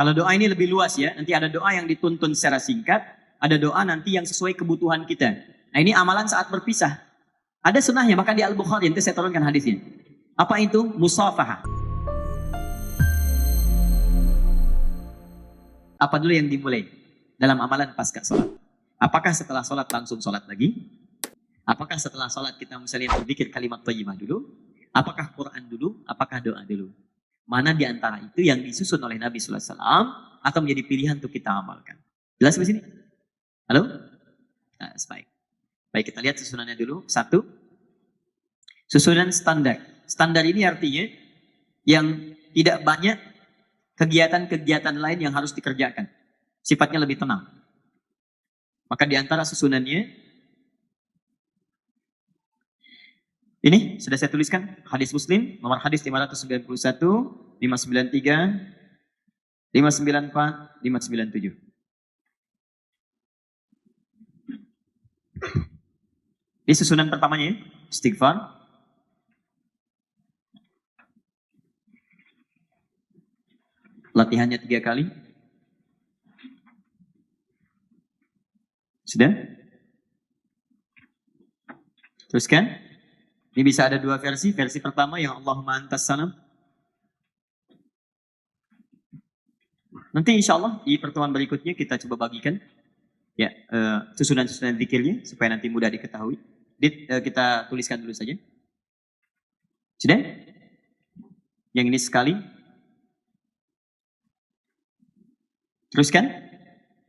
Kalau doa ini lebih luas ya, nanti ada doa yang dituntun secara singkat, ada doa nanti yang sesuai kebutuhan kita. Nah ini amalan saat berpisah. Ada sunnahnya, maka di Al-Bukhari, nanti saya turunkan hadisnya. Apa itu? Musafahah. Apa dulu yang dimulai dalam amalan pasca sholat? Apakah setelah sholat langsung sholat lagi? Apakah setelah sholat kita misalnya berzikir kalimat thayyibah dulu? Apakah Quran dulu? Apakah doa dulu? Mana di antara itu yang disusun oleh Nabi Sallallahu Alaihi Wasallam atau menjadi pilihan untuk kita amalkan? Jelas di sini? Halo? Nah, baik. Baik, kita lihat susunannya dulu. Satu, susunan standar. Standar ini artinya yang tidak banyak kegiatan-kegiatan lain yang harus dikerjakan. Sifatnya lebih tenang. Maka di antara susunannya, ini sudah saya tuliskan, hadis Muslim, nomor hadis 591, 593, 594, 597. Ini susunan pertamanya, istighfar. Latihannya 3 kali. Sudah? Teruskan. Ini bisa ada 2 versi. Versi pertama yang Allahumma antas salam. Nanti insya Allah di pertemuan berikutnya kita coba bagikan ya susunan-susunan zikirnya supaya nanti mudah diketahui. Kita tuliskan dulu saja. Sudah? Yang ini sekali. Teruskan.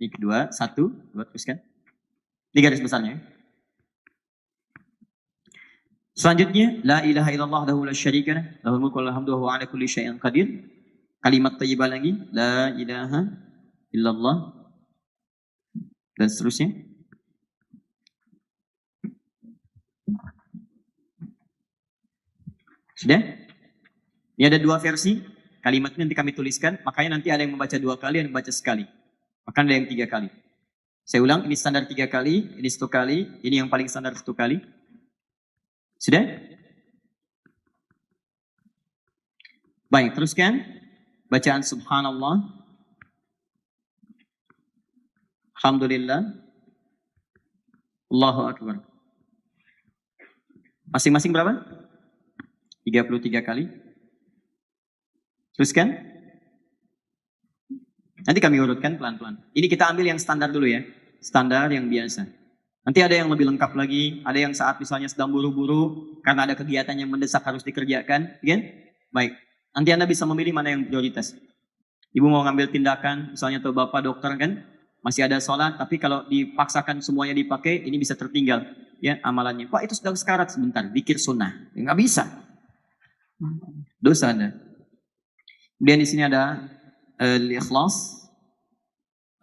Ini kedua, 1, 2, teruskan. Ini garis besarnya. Selanjutnya, la ilaha illallah wahdahu la syarika lah, lahul mulku wa lahul hamdu wa huwa ala kulli syai'in qadir. Kalimat thayyibah lagi, la ilaha illallah, dan seterusnya. Sudah? Ini ada 2 versi. Kalimatnya nanti kami tuliskan. Makanya nanti ada yang membaca 2 kali, ada yang membaca sekali. Maka ada yang 3 kali. Saya ulang, ini standar 3 kali, ini 1 kali, ini yang paling standar 1 kali. Sudah? Baik, teruskan. Bacaan subhanallah. Alhamdulillah. Allahu Akbar. Masing-masing berapa? 33 kali. Teruskan. Nanti kami urutkan pelan-pelan. Ini kita ambil yang standar dulu ya. Standar yang biasa. Nanti ada yang lebih lengkap lagi. Ada yang saat misalnya sedang buru-buru. Karena ada kegiatan yang mendesak harus dikerjakan. Ya? Baik. Nanti Anda bisa memilih mana yang prioritas. Ibu mau ngambil tindakan. Misalnya atau Bapak dokter kan. Masih ada sholat. Tapi kalau dipaksakan semuanya dipakai. Ini bisa tertinggal. Ya amalannya. Pak itu sedang sekarat sebentar. Zikir sunnah. Ya, nggak bisa. Dosa Anda. Kemudian di sini ada al-ikhlas.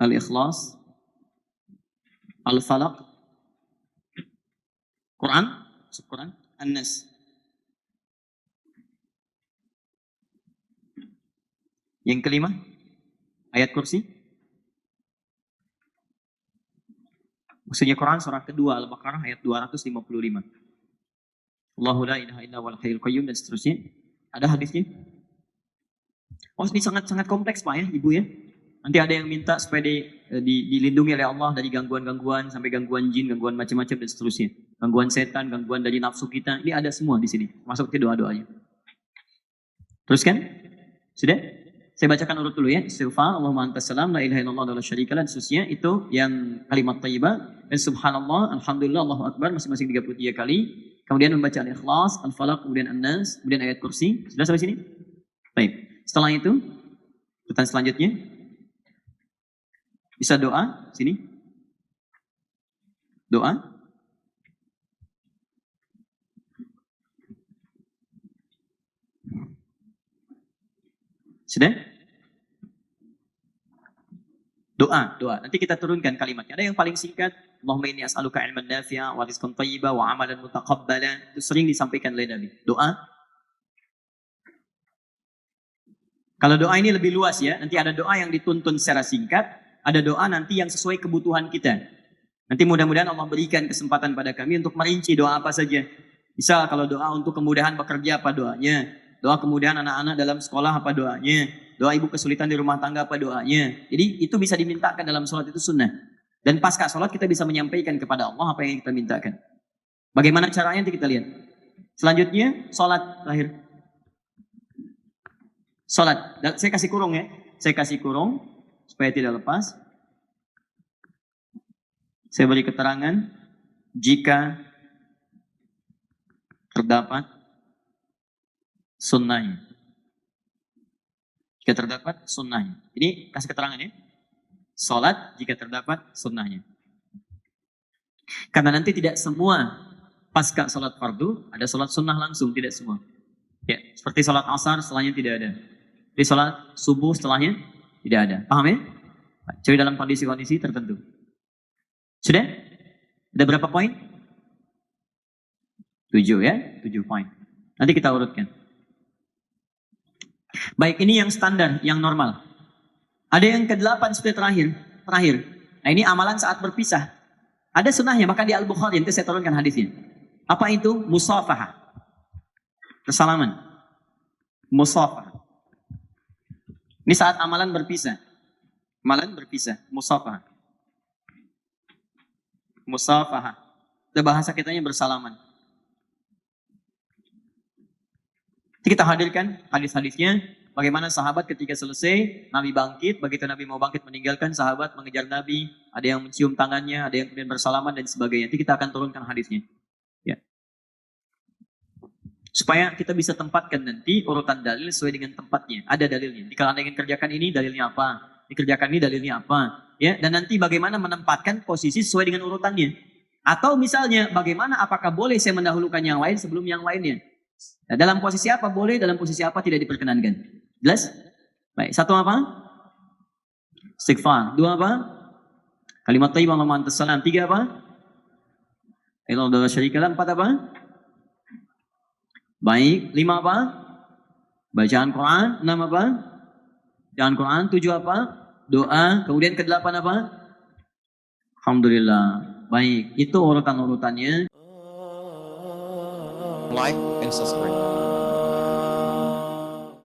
Al-ikhlas. Al-falaq. Quran, Quran, An-Nas. Yang kelima, ayat kursi. Maksudnya Quran surah kedua Al-Baqarah ayat 255. Allahu la ilaha illa wal hayyul qayyum dan seterusnya. Ada hadisnya? Oh, ini sangat-sangat kompleks Pak ya, Ibu ya. Nanti ada yang minta supaya dilindungi oleh Allah dari gangguan-gangguan sampai gangguan jin, gangguan macam-macam dan seterusnya. Gangguan setan, gangguan dari nafsu kita. Ini ada semua di sini. Masuk ke doa-doanya. Teruskan? Sudah? Saya bacakan urut dulu ya. Istighfar, Allahumma antas salam, la ilaha illallah wa la syarika lah, dan seterusnya. Itu yang kalimat thayyibah. Dan subhanallah, alhamdulillah, Allahu akbar, masing-masing 33 kali. Kemudian membaca al-ikhlas, al-falaq, kemudian an-nas, kemudian ayat kursi. Sudah sampai sini? Baik. Setelah itu, urutan selanjutnya. Bisa doa, sini. Doa. Sudah? Doa. Nanti kita turunkan kalimatnya. Ada yang paling singkat. Allahumma inni as'aluka ilman nafi'a wa rizqan thayyiba wa amalan mutaqabbala. Itu sering disampaikan oleh Nabi. Doa. Kalau doa ini lebih luas ya. Nanti ada doa yang dituntun secara singkat. Ada doa nanti yang sesuai kebutuhan kita. Nanti mudah-mudahan Allah berikan kesempatan pada kami untuk merinci doa apa saja. Misal kalau doa untuk kemudahan bekerja apa doanya. Doa kemudahan anak-anak dalam sekolah apa doanya. Doa ibu kesulitan di rumah tangga apa doanya. Jadi itu bisa dimintakan dalam sholat itu sunnah. Dan pasca sholat kita bisa menyampaikan kepada Allah apa yang kita mintakan. Bagaimana caranya nanti kita lihat. Selanjutnya sholat terakhir. Sholat. Saya kasih kurung ya. Saya kasih kurung supaya tidak lepas. Saya beri keterangan jika terdapat sunnahnya. Jika terdapat sunnahnya. Ini kasih keterangan ya. Sholat jika terdapat sunnahnya. Karena nanti tidak semua pasca sholat fardu ada sholat sunnah langsung, tidak semua. Ya, seperti sholat asar setelahnya tidak ada. Seperti sholat subuh setelahnya tidak ada. Paham ya? Coba dalam kondisi-kondisi tertentu. Sudah? Ada berapa poin? 7 ya, 7 poin. Nanti kita urutkan. Baik, ini yang standar, yang normal. Ada yang ke-8 seperti terakhir. Nah, ini amalan saat berpisah. Ada sunnahnya, bahkan di Al-Bukhari, nanti saya turunkan hadisnya. Apa itu? Musafahah. Persalaman. Musafahah. Ini saat amalan berpisah. Amalan berpisah, musafahah. Musafahah. Itu bahasa kitanya bersalaman. Nanti kita hadirkan hadis-hadisnya. Bagaimana sahabat ketika selesai, Nabi bangkit. Begitu Nabi mau bangkit meninggalkan, sahabat mengejar Nabi. Ada yang mencium tangannya, ada yang kemudian bersalaman dan sebagainya. Nanti kita akan turunkan hadisnya. Ya. Supaya kita bisa tempatkan nanti urutan dalil sesuai dengan tempatnya. Ada dalilnya. Jika Anda ingin kerjakan ini, dalilnya apa? Dikerjakan ini, dalilnya apa? Ya. Dan nanti bagaimana menempatkan posisi sesuai dengan urutannya. Atau misalnya, bagaimana apakah boleh saya mendahulukan yang lain sebelum yang lainnya? Nah, dalam posisi apa boleh, dalam posisi apa tidak diperkenankan. Jelas? Baik, 1 apa? Istighfar. 2 apa? Kalimat thayyibah Allahumma antas salam. 3 apa? Illallah la syarika lah. 4 apa? Baik, 5 apa? Bacaan Quran. 6 apa? Bacaan Quran. 7 apa? Doa. Kemudian ke-8 apa? Alhamdulillah. Baik, itu urutan-urutannya. Like and subscribe.